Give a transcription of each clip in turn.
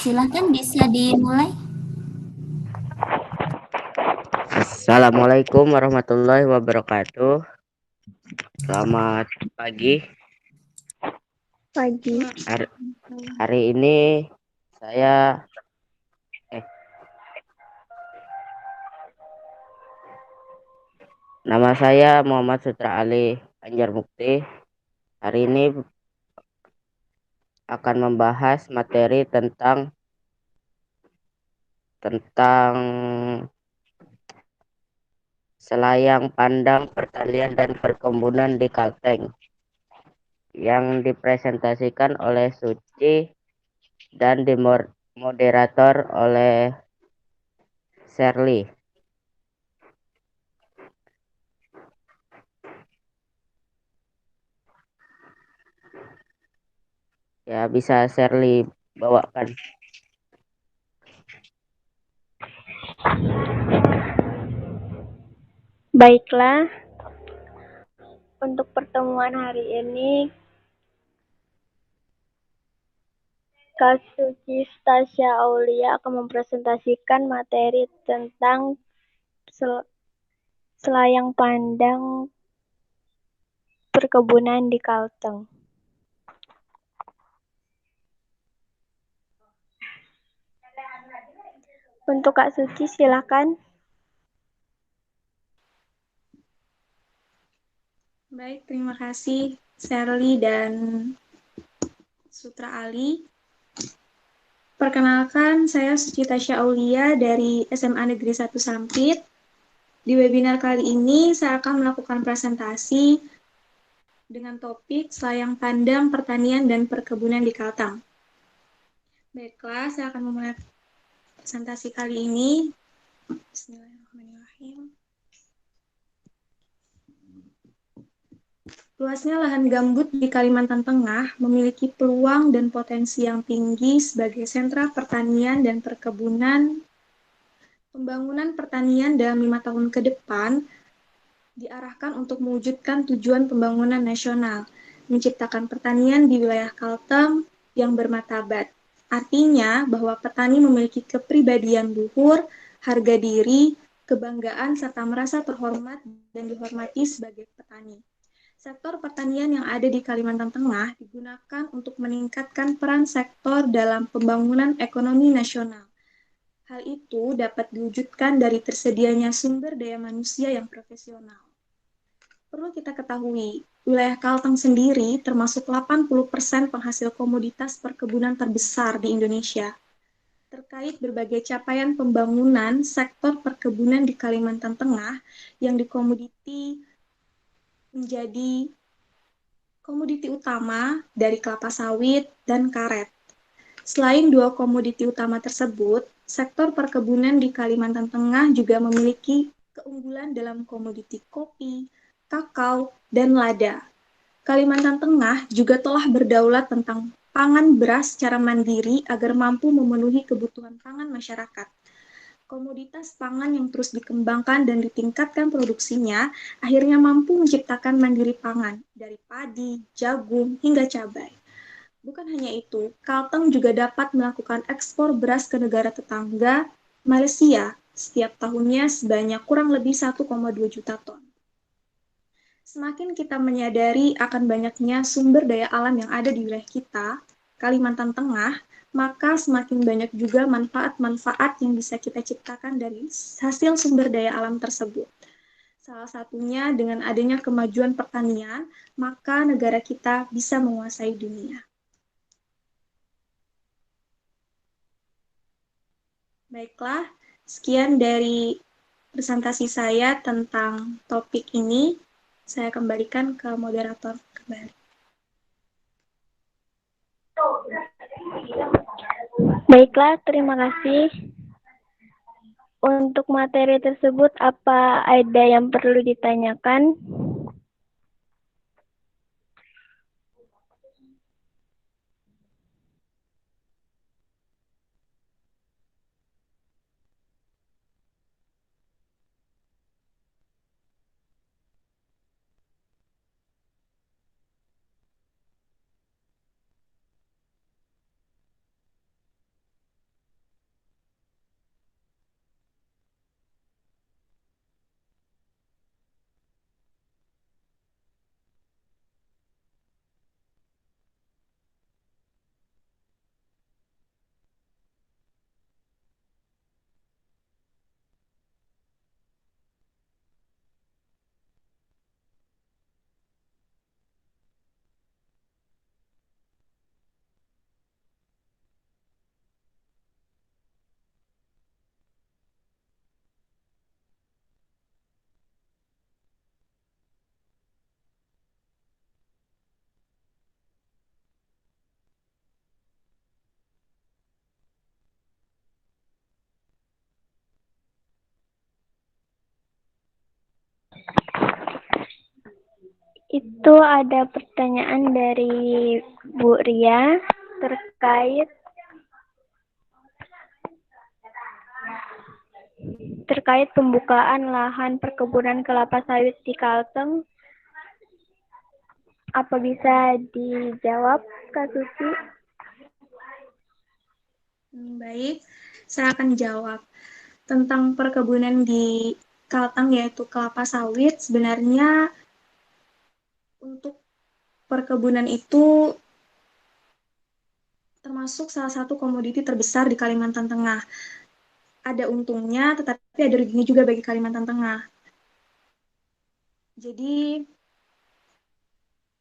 Silahkan bisa dimulai. Assalamualaikum warahmatullahi wabarakatuh. Selamat pagi. Pagi. Hari ini saya nama saya Muhammad Sutra Ali Anjar Mukti. Hari ini akan membahas materi tentang selayang pandang pertanian dan perkebunan di Kalteng yang dipresentasikan oleh Suci dan dimoderator oleh Shirley. Ya, bisa Shirley bawakan. Baiklah, untuk pertemuan hari ini, Kak Suci Stasia Aulia akan mempresentasikan materi tentang selayang pandang perkebunan di Kalteng. Untuk Kak Suci, silakan. Baik, terima kasih Shirley dan Sutra Ali. Perkenalkan, saya Suci Tasya Aulia dari SMA Negeri 1 Sampit. Di webinar kali ini, saya akan melakukan presentasi dengan topik selayang pandang pertanian dan perkebunan di Kalteng. Baiklah, saya akan memulai presentasi kali ini. Bismillahirrahmanirrahim. Luasnya lahan gambut di Kalimantan Tengah memiliki peluang dan potensi yang tinggi sebagai sentra pertanian dan perkebunan. Pembangunan pertanian dalam 5 tahun ke depan diarahkan untuk mewujudkan tujuan pembangunan nasional, menciptakan pertanian di wilayah Kalteng yang bermartabat. Artinya bahwa petani memiliki kepribadian luhur, harga diri, kebanggaan, serta merasa terhormat dan dihormati sebagai petani. Sektor pertanian yang ada di Kalimantan Tengah digunakan untuk meningkatkan peran sektor dalam pembangunan ekonomi nasional. Hal itu dapat diwujudkan dari tersedianya sumber daya manusia yang profesional. Perlu kita ketahui, wilayah Kalteng sendiri termasuk 80% penghasil komoditas perkebunan terbesar di Indonesia. Terkait berbagai capaian pembangunan sektor perkebunan di Kalimantan Tengah yang dikomoditi menjadi komoditi utama dari kelapa sawit dan karet. Selain dua komoditi utama tersebut, sektor perkebunan di Kalimantan Tengah juga memiliki keunggulan dalam komoditi kopi, kakao, dan lada. Kalimantan Tengah juga telah berdaulat tentang pangan beras secara mandiri agar mampu memenuhi kebutuhan pangan masyarakat. Komoditas pangan yang terus dikembangkan dan ditingkatkan produksinya akhirnya mampu menciptakan mandiri pangan dari padi, jagung, hingga cabai. Bukan hanya itu, Kalteng juga dapat melakukan ekspor beras ke negara tetangga, Malaysia, setiap tahunnya sebanyak kurang lebih 1,2 juta ton. Semakin kita menyadari akan banyaknya sumber daya alam yang ada di wilayah kita, Kalimantan Tengah, maka semakin banyak juga manfaat-manfaat yang bisa kita ciptakan dari hasil sumber daya alam tersebut. Salah satunya dengan adanya kemajuan pertanian, maka negara kita bisa menguasai dunia. Baiklah, sekian dari presentasi saya tentang topik ini. Saya kembalikan ke moderator kembali. Baiklah, terima kasih. Untuk materi tersebut, apa ada yang perlu ditanyakan? Itu ada pertanyaan dari Bu Ria terkait pembukaan lahan perkebunan kelapa sawit di Kalteng. Apa bisa dijawab, Kak Suci? Baik, saya akan jawab. Tentang perkebunan di Kalteng yaitu kelapa sawit, sebenarnya untuk perkebunan itu termasuk salah satu komoditi terbesar di Kalimantan Tengah. Ada untungnya, tetapi ada ruginya juga bagi Kalimantan Tengah. Jadi,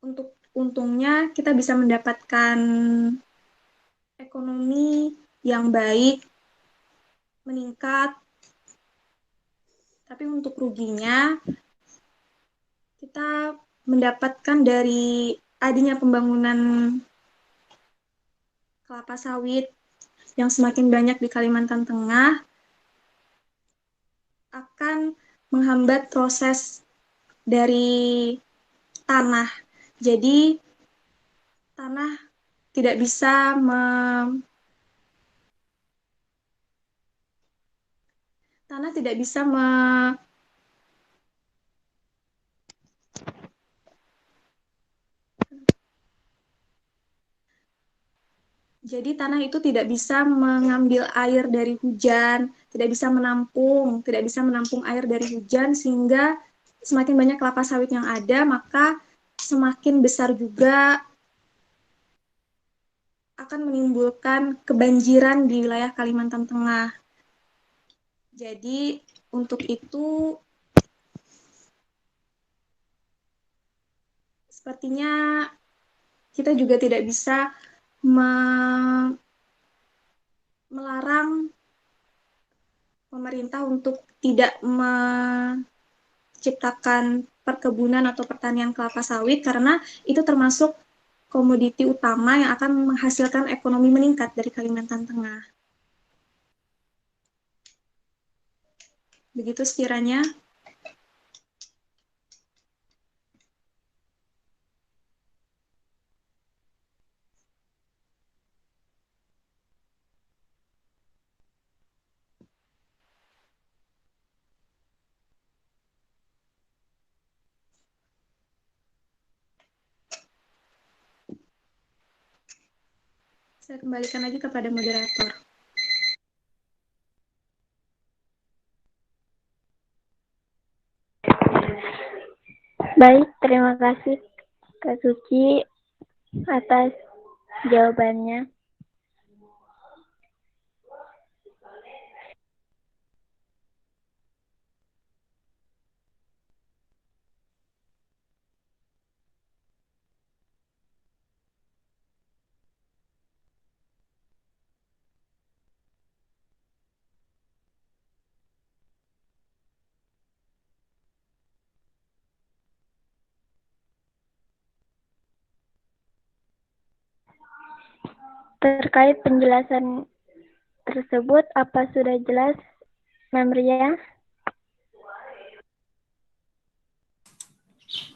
untuk untungnya kita bisa mendapatkan ekonomi yang baik, meningkat. Tapi untuk ruginya, kita mendapatkan dari adanya pembangunan kelapa sawit yang semakin banyak di Kalimantan Tengah akan menghambat proses dari tanah. Jadi tanah tidak bisa tanah tidak bisa jadi tanah itu tidak bisa mengambil air dari hujan, tidak bisa menampung air dari hujan sehingga semakin banyak kelapa sawit yang ada, maka semakin besar juga akan menimbulkan kebanjiran di wilayah Kalimantan Tengah. Jadi untuk itu sepertinya kita juga tidak bisa melarang pemerintah untuk tidak menciptakan perkebunan atau pertanian kelapa sawit karena itu termasuk komoditi utama yang akan menghasilkan ekonomi meningkat dari Kalimantan Tengah. Begitu sekiranya. Saya kembalikan lagi kepada moderator. Baik, terima kasih Kak Suci atas jawabannya. Terkait penjelasan tersebut, apa sudah jelas, Memria?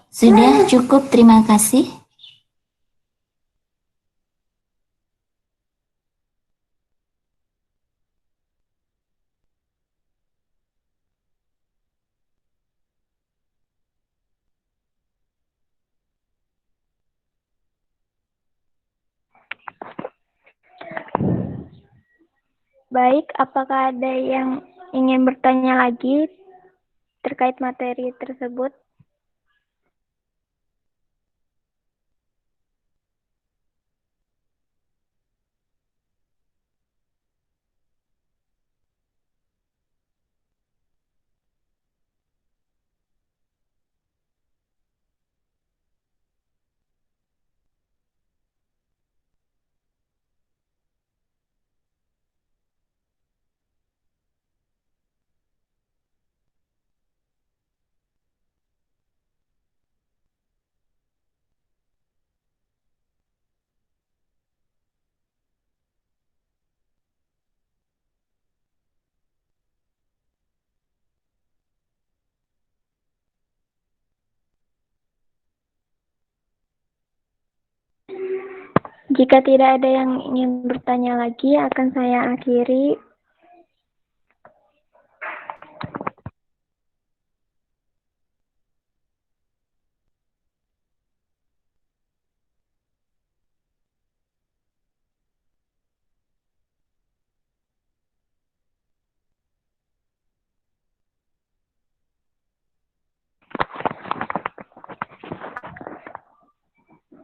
Sudah cukup, terima kasih. Baik, apakah ada yang ingin bertanya lagi terkait materi tersebut? Jika tidak ada yang ingin bertanya lagi, akan saya akhiri.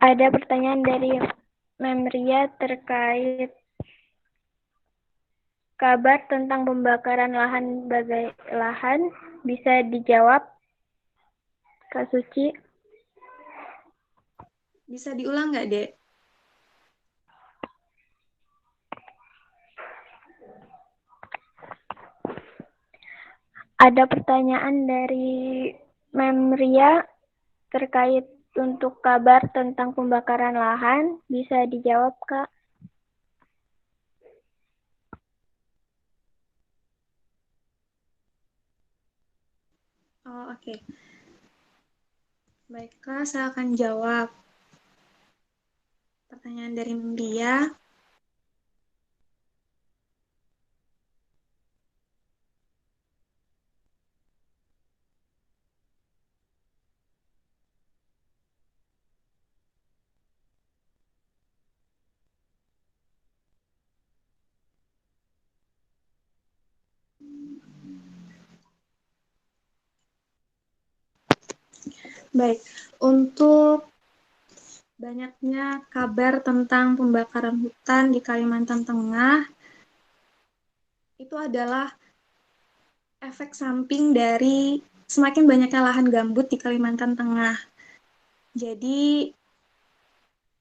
Ada pertanyaan dari Memria terkait kabar tentang pembakaran lahan bagai lahan. Bisa dijawab, Kak Suci? Bisa diulang nggak, Dek? Ada pertanyaan dari Memria terkait untuk kabar tentang pembakaran lahan. Bisa dijawab, Kak? Oh, oke. Baiklah, saya akan jawab pertanyaan dari Membria. Baik, untuk banyaknya kabar tentang pembakaran hutan di Kalimantan Tengah, itu adalah efek samping dari semakin banyaknya lahan gambut di Kalimantan Tengah. Jadi,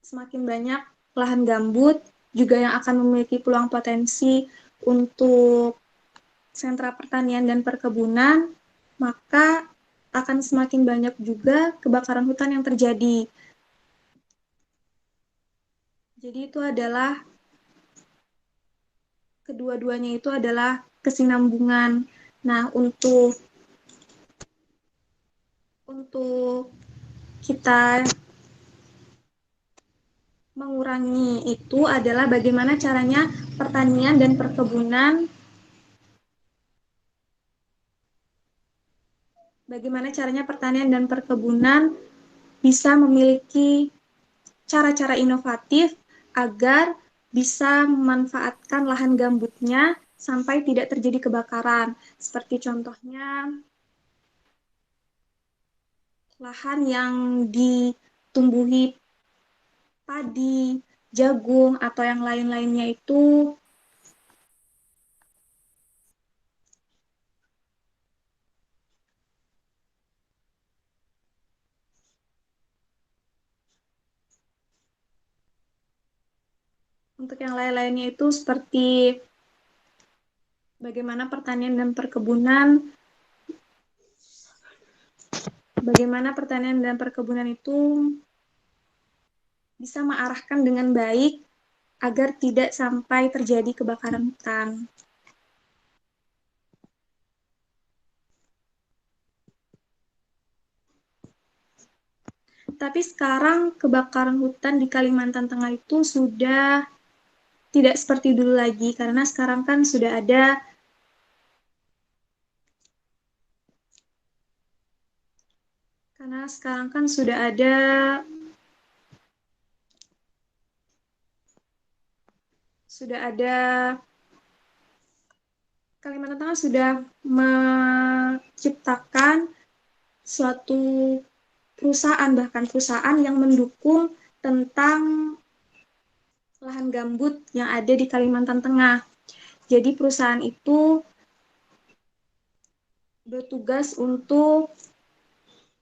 semakin banyak lahan gambut juga yang akan memiliki peluang potensi untuk sentra pertanian dan perkebunan, maka akan semakin banyak juga kebakaran hutan yang terjadi. Jadi itu adalah kedua-duanya itu adalah kesinambungan. Nah, untuk kita mengurangi itu adalah bagaimana caranya pertanian dan perkebunan bisa memiliki cara-cara inovatif agar bisa memanfaatkan lahan gambutnya sampai tidak terjadi kebakaran. Seperti contohnya lahan yang ditumbuhi padi, jagung, atau yang lain-lainnya itu untuk yang lain-lainnya itu seperti bagaimana pertanian dan perkebunan itu bisa mengarahkan dengan baik agar tidak sampai terjadi kebakaran hutan. Tapi sekarang kebakaran hutan di Kalimantan Tengah itu sudah tidak seperti dulu lagi, karena sekarang kan sudah ada Kalimantan Tengah sudah menciptakan suatu bahkan perusahaan yang mendukung tentang lahan gambut yang ada di Kalimantan Tengah. Jadi perusahaan itu bertugas untuk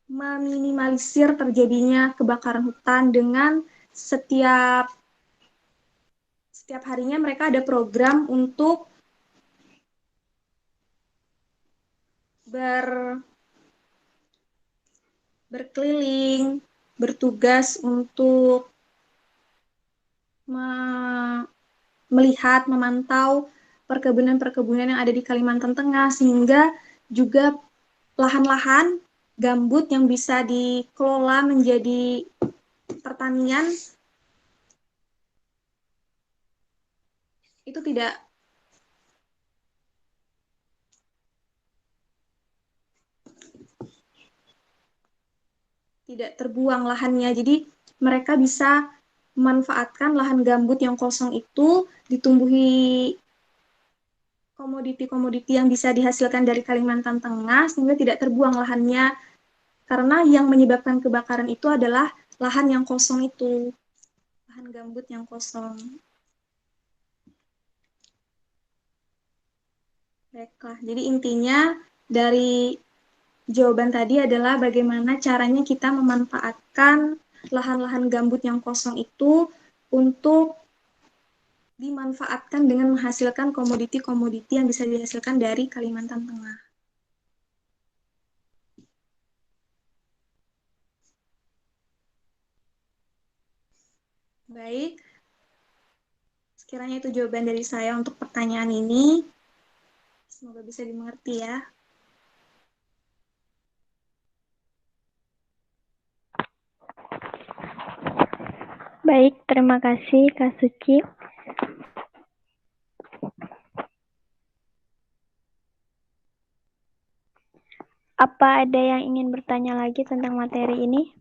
meminimalisir terjadinya kebakaran hutan dengan setiap harinya mereka ada program untuk berkeliling, bertugas untuk melihat, memantau perkebunan-perkebunan yang ada di Kalimantan Tengah, sehingga juga lahan-lahan gambut yang bisa dikelola menjadi pertanian itu tidak terbuang lahannya. Jadi mereka bisa memanfaatkan lahan gambut yang kosong itu ditumbuhi komoditi-komoditi yang bisa dihasilkan dari Kalimantan Tengah sehingga tidak terbuang lahannya. Karena yang menyebabkan kebakaran itu adalah lahan yang kosong itu, lahan gambut yang kosong. Baiklah, jadi intinya dari jawaban tadi adalah bagaimana caranya kita memanfaatkan lahan-lahan gambut yang kosong itu untuk dimanfaatkan dengan menghasilkan komoditi-komoditi yang bisa dihasilkan dari Kalimantan Tengah. Baik, sekiranya itu jawaban dari saya untuk pertanyaan ini. Semoga bisa dimengerti ya. Baik, terima kasih Kak Suci. Apa ada yang ingin bertanya lagi tentang materi ini?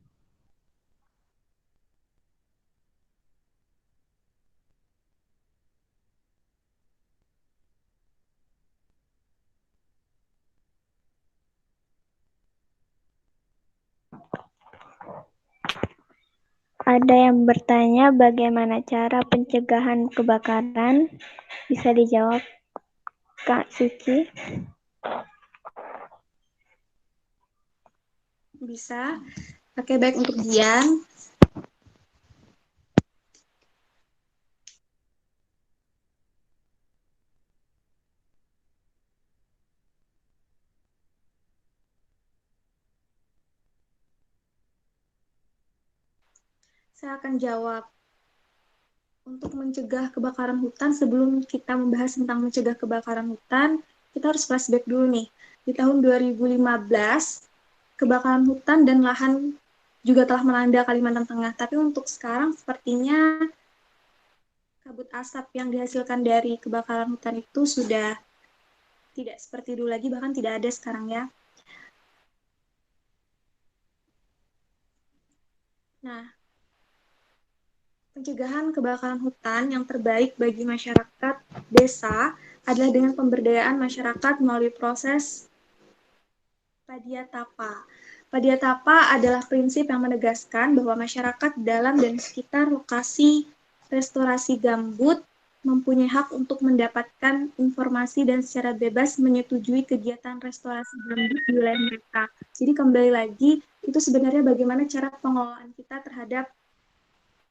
Ada yang bertanya bagaimana cara pencegahan kebakaran? Bisa dijawab Kak Suci? Bisa. Oke, baik untuk Dian. Saya akan jawab. Untuk mencegah kebakaran hutan, sebelum kita membahas tentang mencegah kebakaran hutan, kita harus flashback dulu nih. Di tahun 2015, kebakaran hutan dan lahan juga telah melanda Kalimantan Tengah. Tapi untuk sekarang sepertinya kabut asap yang dihasilkan dari kebakaran hutan itu sudah tidak seperti dulu lagi, bahkan tidak ada sekarang ya. Nah, pencegahan kebakaran hutan yang terbaik bagi masyarakat desa adalah dengan pemberdayaan masyarakat melalui proses Padiatapa. Padiatapa adalah prinsip yang menegaskan bahwa masyarakat dalam dan sekitar lokasi restorasi gambut mempunyai hak untuk mendapatkan informasi dan secara bebas menyetujui kegiatan restorasi gambut di wilayah mereka. Jadi kembali lagi, itu sebenarnya bagaimana cara pengelolaan kita terhadap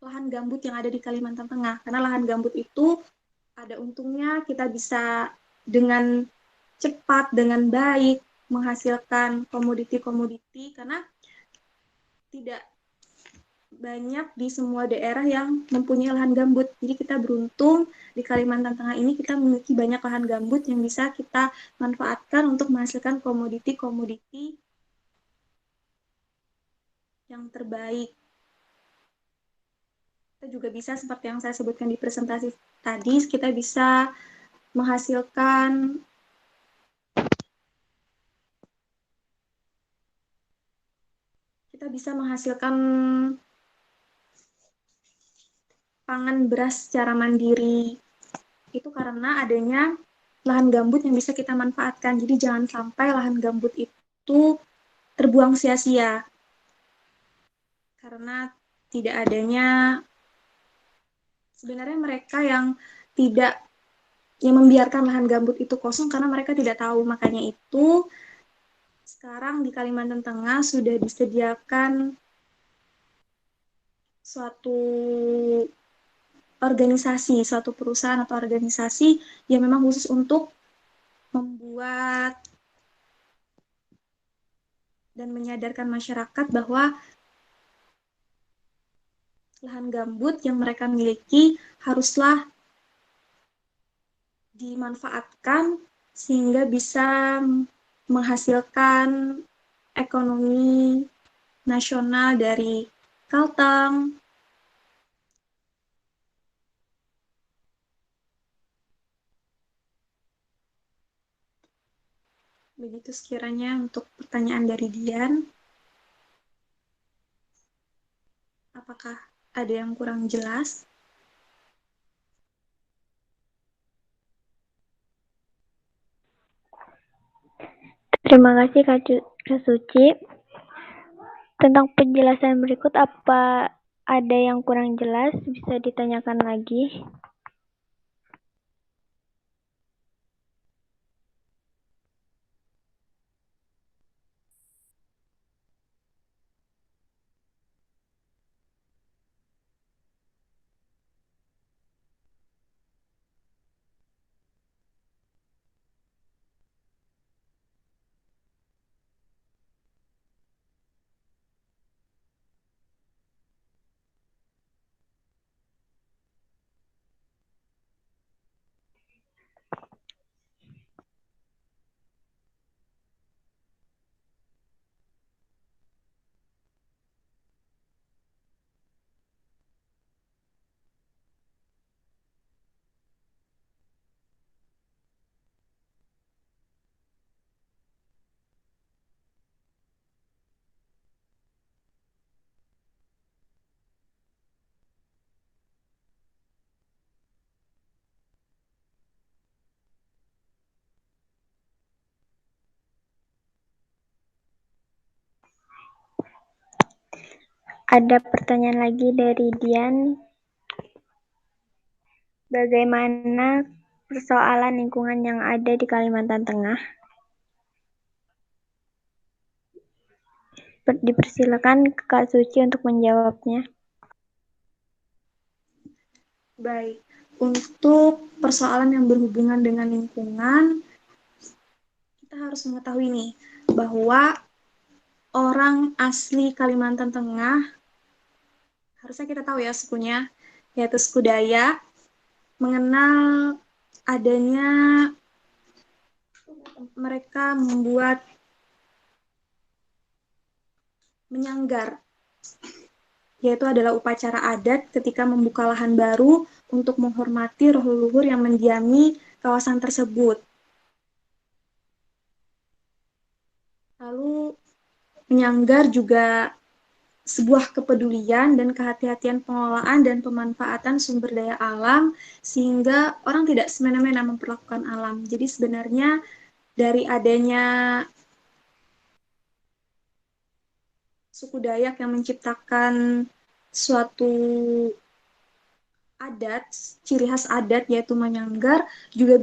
lahan gambut yang ada di Kalimantan Tengah. Karena lahan gambut itu ada untungnya, kita bisa dengan cepat, dengan baik, menghasilkan komoditi-komoditi, karena tidak banyak di semua daerah yang mempunyai lahan gambut. Jadi kita beruntung di Kalimantan Tengah ini kita memiliki banyak lahan gambut yang bisa kita manfaatkan untuk menghasilkan komoditi-komoditi yang terbaik. Kita juga bisa, seperti yang saya sebutkan di presentasi tadi, kita bisa menghasilkan pangan beras secara mandiri. Itu karena adanya lahan gambut yang bisa kita manfaatkan. Jadi jangan sampai lahan gambut itu terbuang sia-sia. Karena tidak adanya, sebenarnya mereka yang membiarkan lahan gambut itu kosong karena mereka tidak tahu. Makanya itu sekarang di Kalimantan Tengah sudah disediakan suatu organisasi, suatu perusahaan atau organisasi yang memang khusus untuk membuat dan menyadarkan masyarakat bahwa lahan gambut yang mereka miliki haruslah dimanfaatkan sehingga bisa menghasilkan ekonomi nasional dari Kalteng, Begitu sekiranya untuk pertanyaan dari Dian. Apakah ada yang kurang jelas? Terima kasih Kak Suci. Tentang penjelasan berikut, apa ada yang kurang jelas? Bisa ditanyakan lagi. Ada pertanyaan lagi dari Dian. Bagaimana persoalan lingkungan yang ada di Kalimantan Tengah? Dipersilakan Kak Suci untuk menjawabnya. Baik, untuk persoalan yang berhubungan dengan lingkungan, kita harus mengetahui nih, bahwa orang asli Kalimantan Tengah, harusnya kita tahu ya sukunya, yaitu suku Dayak, mengenal adanya mereka membuat menyanggar, yaitu adalah upacara adat ketika membuka lahan baru untuk menghormati roh leluhur yang mendiami kawasan tersebut. Lalu menyanggar juga sebuah kepedulian dan kehati-hatian pengelolaan dan pemanfaatan sumber daya alam sehingga orang tidak semena-mena memperlakukan alam. Jadi sebenarnya dari adanya suku Dayak yang menciptakan suatu adat, ciri khas adat yaitu menyanggar juga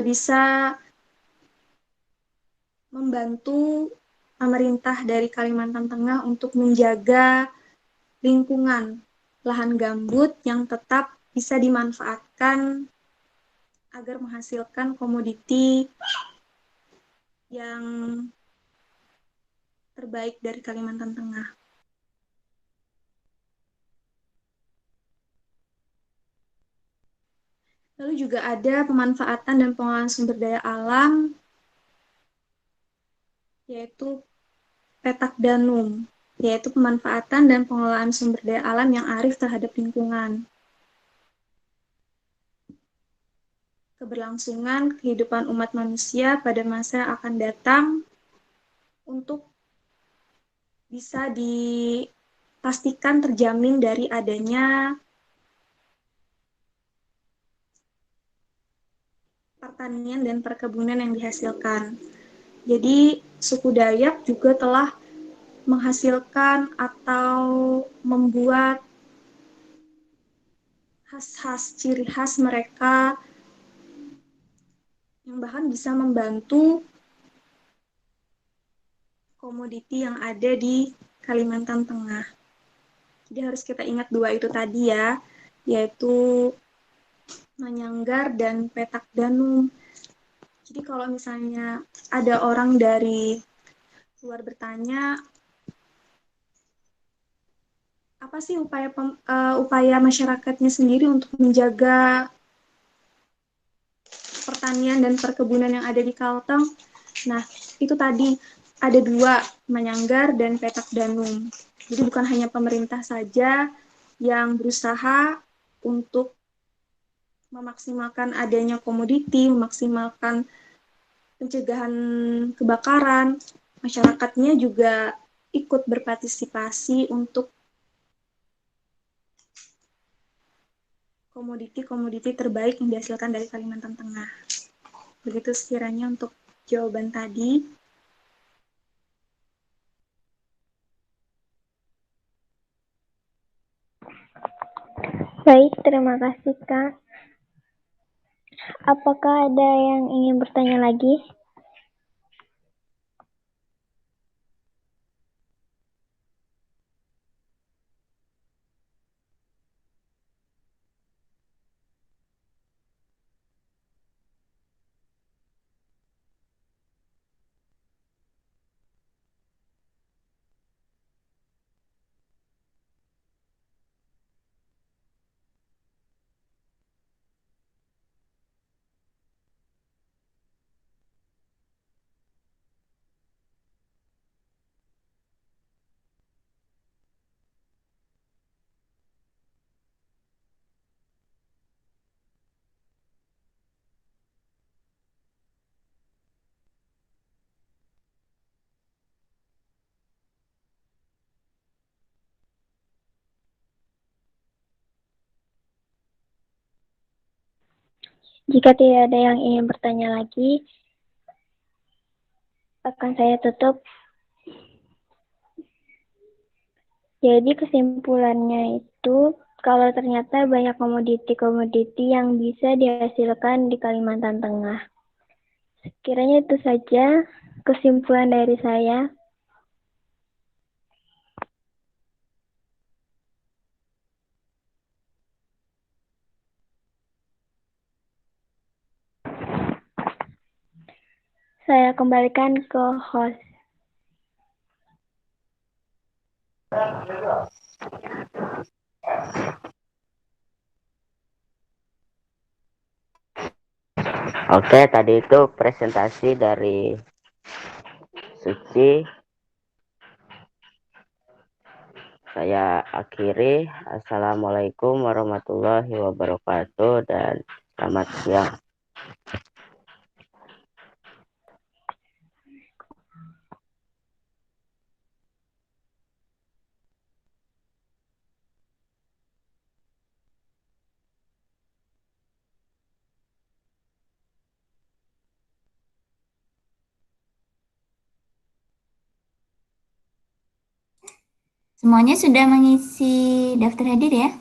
bisa membantu pemerintah dari Kalimantan Tengah untuk menjaga lingkungan lahan gambut yang tetap bisa dimanfaatkan agar menghasilkan komoditi yang terbaik dari Kalimantan Tengah. Lalu juga ada pemanfaatan dan pengelolaan sumber daya alam, yaitu petak danum, yaitu pemanfaatan dan pengelolaan sumber daya alam yang arif terhadap lingkungan. Keberlangsungan kehidupan umat manusia pada masa yang akan datang untuk bisa dipastikan terjamin dari adanya pertanian dan perkebunan yang dihasilkan. Jadi suku Dayak juga telah menghasilkan atau membuat khas-khas, ciri khas mereka yang bahkan bisa membantu komoditi yang ada di Kalimantan Tengah. Jadi harus kita ingat dua itu tadi ya, yaitu menyanggar dan petak danum. Jadi kalau misalnya ada orang dari luar bertanya, apa sih upaya masyarakatnya sendiri untuk menjaga pertanian dan perkebunan yang ada di Kalteng? Nah, itu tadi ada dua, menyanggar dan petak danum. Jadi bukan hanya pemerintah saja yang berusaha untuk memaksimalkan adanya komoditi, memaksimalkan pencegahan kebakaran. Masyarakatnya juga ikut berpartisipasi untuk komoditi-komoditi terbaik yang dihasilkan dari Kalimantan Tengah. Begitu sekiranya untuk jawaban tadi. Baik, terima kasih Kak. Apakah ada yang ingin bertanya lagi? Jika tidak ada yang ingin bertanya lagi, akan saya tutup. Jadi kesimpulannya itu, kalau ternyata banyak komoditi-komoditi yang bisa dihasilkan di Kalimantan Tengah. Sekiranya itu saja kesimpulan dari saya. Saya kembalikan ke host. Oke, tadi itu presentasi dari Suci. Saya akhiri. Assalamualaikum warahmatullahi wabarakatuh dan selamat siang. Semuanya sudah mengisi daftar hadir ya?